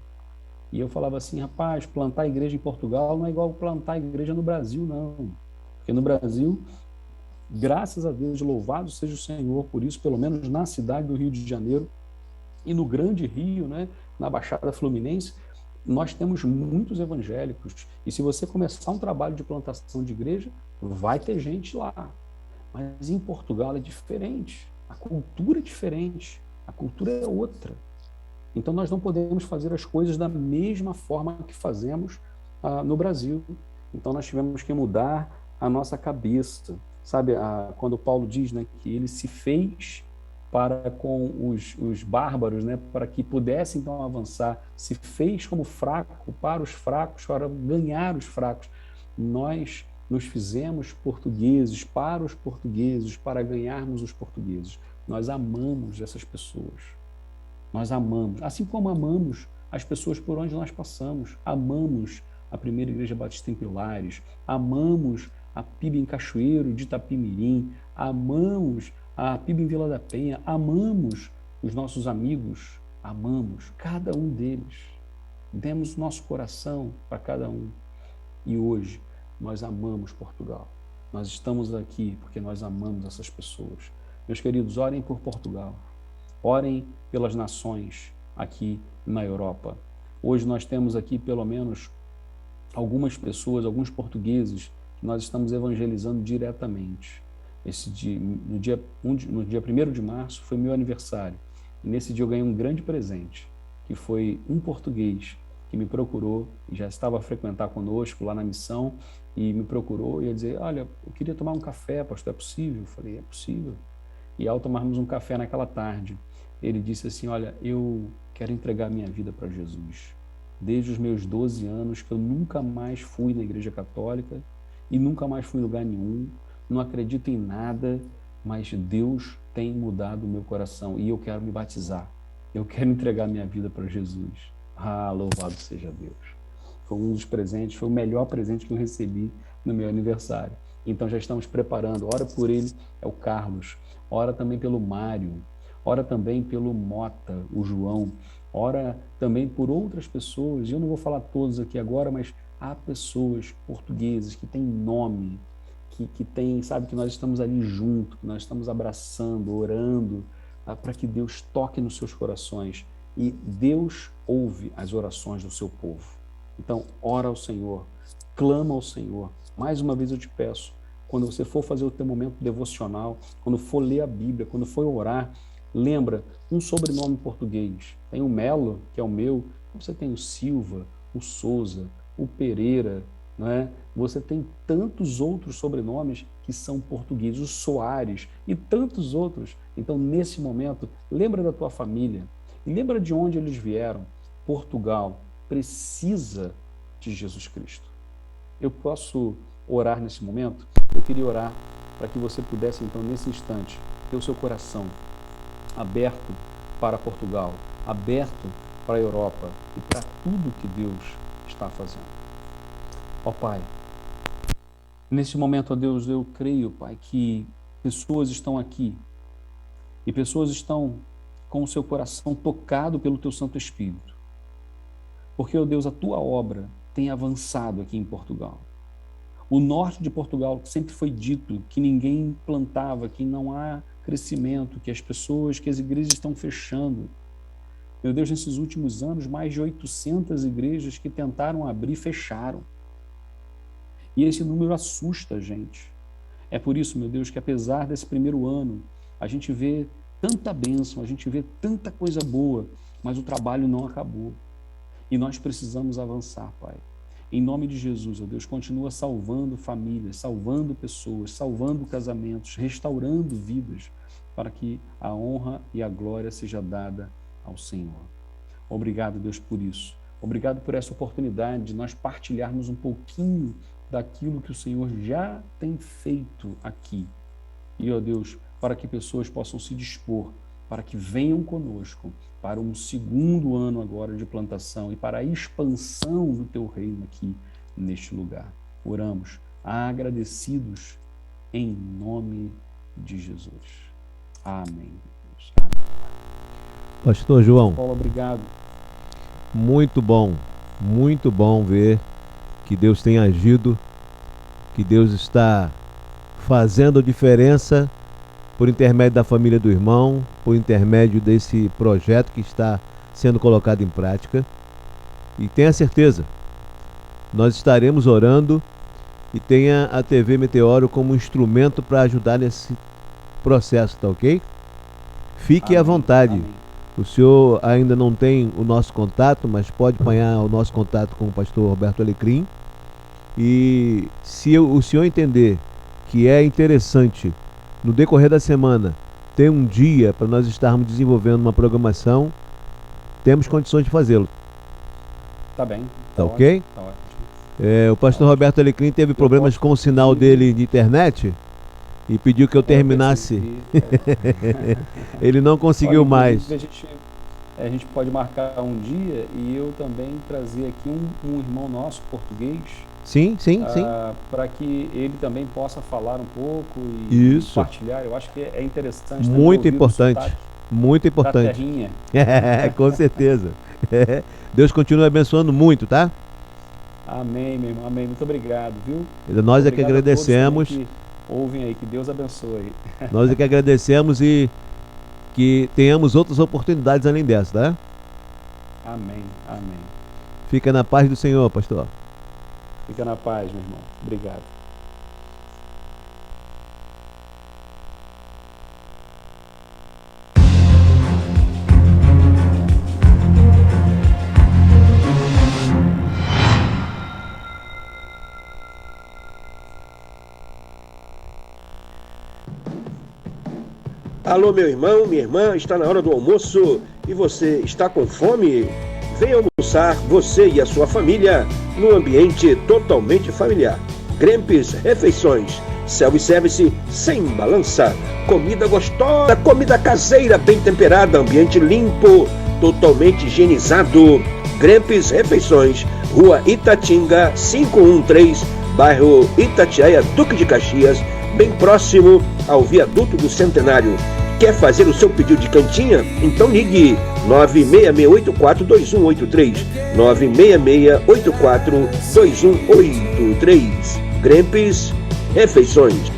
E eu falava assim, rapaz, plantar a igreja em Portugal não é igual plantar a igreja no Brasil, não. Porque no Brasil, graças a Deus, louvado seja o Senhor por isso, pelo menos na cidade do Rio de Janeiro e no Grande Rio, né, na Baixada Fluminense, nós temos muitos evangélicos. E se você começar um trabalho de plantação de igreja, vai ter gente lá. Mas em Portugal é diferente. A cultura é diferente, a cultura é outra. Então nós não podemos fazer as coisas da mesma forma que fazemos no Brasil. Então nós tivemos que mudar a nossa cabeça. Sabe, quando Paulo diz, né, que ele se fez para com os bárbaros, né, para que pudesse então avançar, se fez como fraco para os fracos, para ganhar os fracos. Nós nos fizemos portugueses para os portugueses, para ganharmos os portugueses. Nós amamos essas pessoas. Nós amamos, assim como amamos as pessoas por onde nós passamos. Amamos a primeira Igreja Batista em Pilares, amamos a PIB em Cachoeiro de Itapimirim, amamos a PIB em Vila da Penha, amamos os nossos amigos, amamos cada um deles. Demos nosso coração para cada um. E hoje nós amamos Portugal. Nós estamos aqui porque nós amamos essas pessoas. Meus queridos, orem por Portugal. Orem pelas nações aqui na Europa. Hoje nós temos aqui pelo menos algumas pessoas, alguns portugueses que nós estamos evangelizando diretamente. No dia 1º de março foi meu aniversário. E nesse dia eu ganhei um grande presente, que foi um português que me procurou e já estava a frequentar conosco lá na missão e me procurou e ia dizer, olha, eu queria tomar um café, pastor, é possível? Eu falei, é possível. E ao tomarmos um café naquela tarde, ele disse assim, olha, eu quero entregar minha vida para Jesus. Desde os meus 12 anos que eu nunca mais fui na igreja católica e nunca mais fui em lugar nenhum, não acredito em nada, mas Deus tem mudado o meu coração e eu quero me batizar. Eu quero entregar minha vida para Jesus. Ah, louvado seja Deus. Foi um dos presentes, foi o melhor presente que eu recebi no meu aniversário. Então já estamos preparando. Ora por ele, é o Carlos. Ora também pelo Mário. Ora também pelo Mota, o João. Ora também por outras pessoas. Eu não vou falar todos aqui agora, mas há pessoas portuguesas que têm nome, que tem, sabe, que nós estamos ali junto, que nós estamos abraçando, orando, para que Deus toque nos seus corações. E Deus ouve as orações do seu povo. Então, ora ao Senhor, clama ao Senhor. Mais uma vez eu te peço, quando você for fazer o teu momento devocional, quando for ler a Bíblia, quando for orar, lembra um sobrenome português. Tem o Melo, que é o meu, você tem o Silva, o Souza, o Pereira, não é? Você tem tantos outros sobrenomes que são portugueses, o Soares e tantos outros. Então, nesse momento, lembra da tua família e lembra de onde eles vieram. Portugal precisa de Jesus Cristo. Eu posso orar nesse momento? Eu queria orar para que você pudesse, então, nesse instante, ter o seu coração aberto para Portugal, aberto para a Europa e para tudo que Deus está fazendo. Ó Pai, nesse momento, ó Deus, eu creio, Pai, que pessoas estão aqui e pessoas estão com o seu coração tocado pelo Teu Santo Espírito. Porque, ó Deus, a Tua obra tem avançado aqui em Portugal. O norte de Portugal sempre foi dito que ninguém plantava, que não há crescimento, que as igrejas estão fechando. Meu Deus, nesses últimos anos, mais de 800 igrejas que tentaram abrir, fecharam. E esse número assusta a gente. É por isso, meu Deus, que apesar desse primeiro ano, a gente vê tanta bênção, a gente vê tanta coisa boa, mas o trabalho não acabou. E nós precisamos avançar, Pai. Em nome de Jesus, ó Deus, continua salvando famílias, salvando pessoas, salvando casamentos, restaurando vidas, para que a honra e a glória seja dada ao Senhor. Obrigado, Deus, por isso. Obrigado por essa oportunidade de nós partilharmos um pouquinho daquilo que o Senhor já tem feito aqui. E, ó Deus, para que pessoas possam se dispor, para que venham conosco para um segundo ano agora de plantação e para a expansão do Teu reino aqui neste lugar. Oramos agradecidos em nome de Jesus. Amém. Amém. Pastor João. Paulo, obrigado. Muito bom ver que Deus tem agido, que Deus está fazendo a diferença por intermédio da família do irmão, por intermédio desse projeto que está sendo colocado em prática. E tenha certeza, nós estaremos orando e tenha a TV Meteoro como instrumento para ajudar nesse processo, tá ok? Fique à vontade. Amém. O senhor ainda não tem o nosso contato, mas pode apanhar o nosso contato com o pastor Roberto Alecrim. E se o senhor entender que é interessante, no decorrer da semana, ter um dia para nós estarmos desenvolvendo uma programação, temos condições de fazê-lo. Tá bem. Tá ok? Tá ótimo. O pastor Roberto Alecrim teve problemas com o sinal dele de internet e pediu que eu terminasse. Ele não conseguiu mais. A gente pode marcar um dia e eu também trazer aqui um irmão nosso português. Sim. Para que ele também possa falar um pouco e compartilhar. Eu acho que é interessante. Muito importante. Muito importante. Da terrinha. Com certeza. Deus continue abençoando muito, tá? Amém, meu irmão. Amém. Muito obrigado, viu? Nós é que Obrigado a todos agradecemos. também que ouvem aí. Que Deus abençoe. Nós é que agradecemos e que tenhamos outras oportunidades além dessa, tá? Amém. Amém. Fica na paz do Senhor, pastor. Fica na paz, meu irmão. Obrigado. Alô, meu irmão, minha irmã, está na hora do almoço e você está com fome? Venha almoçar, você e a sua família, num ambiente totalmente familiar. Grempes Refeições, self-service sem balança, comida gostosa, comida caseira bem temperada, ambiente limpo, totalmente higienizado. Grempes Refeições, Rua Itatinga, 513, bairro Itatiaia, Duque de Caxias, bem próximo ao viaduto do Centenário. Quer fazer o seu pedido de cantinha? Então ligue 966842183, 966842183. Grempes Refeições.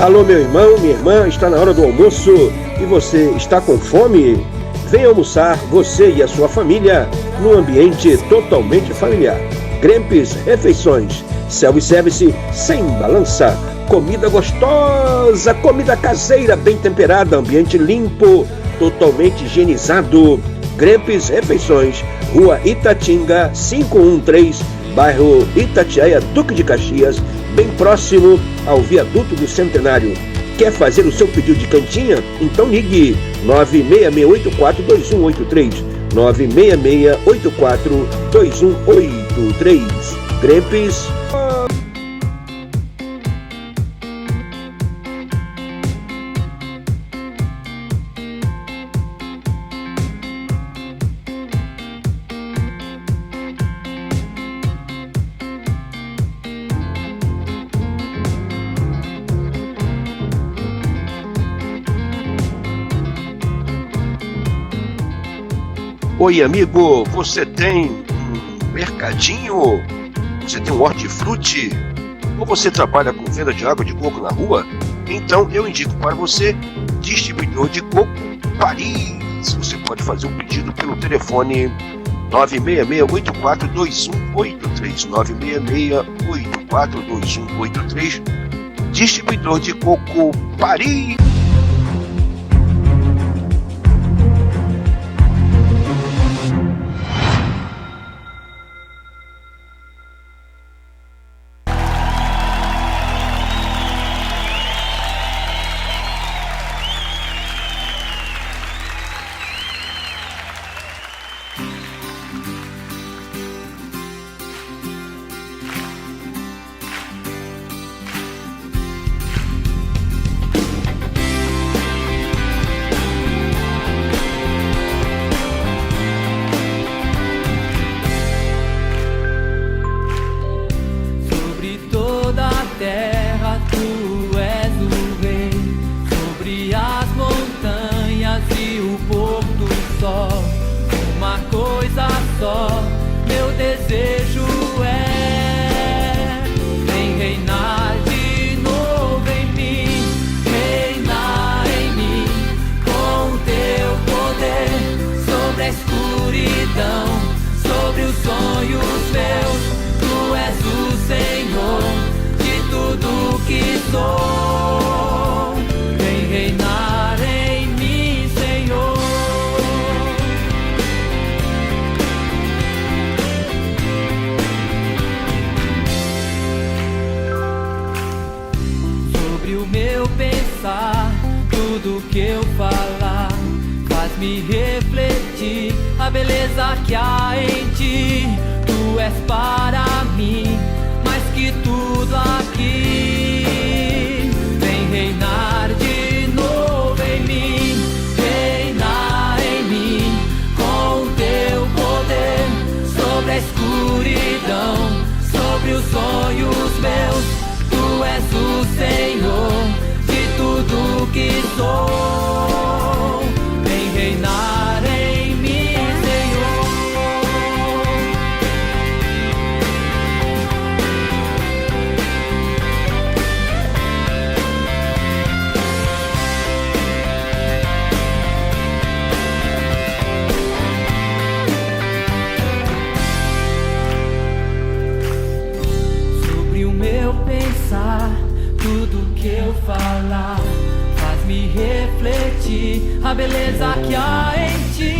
Alô, meu irmão, minha irmã, está na hora do almoço e você está com fome? Venha almoçar, você e a sua família, num ambiente totalmente familiar. Grempes Refeições, self-service sem balança, comida gostosa, comida caseira bem temperada, ambiente limpo, totalmente higienizado. Grempes Refeições, Rua Itatinga, 513, bairro Itatiaia, Duque de Caxias, bem próximo ao viaduto do Centenário. Quer fazer o seu pedido de cantinha? Então ligue 966842183, 966842183. Grempes. Oi, amigo, você tem um mercadinho? Você tem um hortifruti? Ou você trabalha com venda de água de coco na rua? Então eu indico para você distribuidor de coco Paris. Você pode fazer um pedido pelo telefone 966842183, 966842183, distribuidor de coco Paris. só meu desejo é. Vem reinar de novo em mim, reinar em mim com teu poder sobre a escuridão, sobre os sonhos meus. Tu és o Senhor de tudo que sou. Vem reinar em mim, Senhor. Sobre o meu pensar, tudo que eu falar faz-me refletir a beleza que há em ti. Tu és para mim mais que tudo aqui. Vem reinar de novo em mim, reinar em mim com teu poder sobre a escuridão, sobre os sonhos meus. Tu és o Senhor de tudo que sou. Vem reinar em mim, Senhor. Sobre o meu pensar, tudo que eu falar faz-me refletir a beleza que há em ti.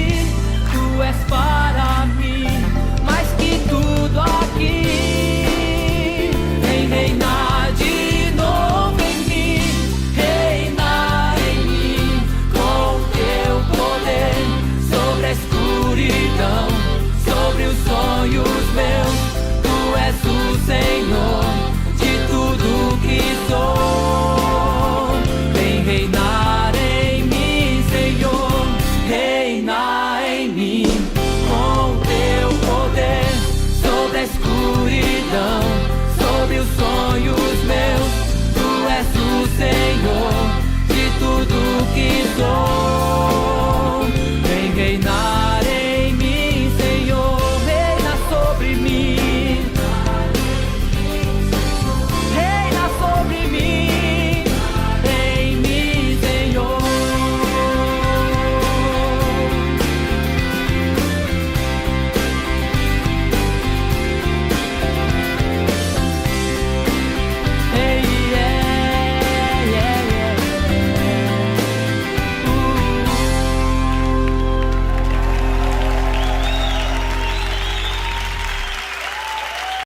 Tu és para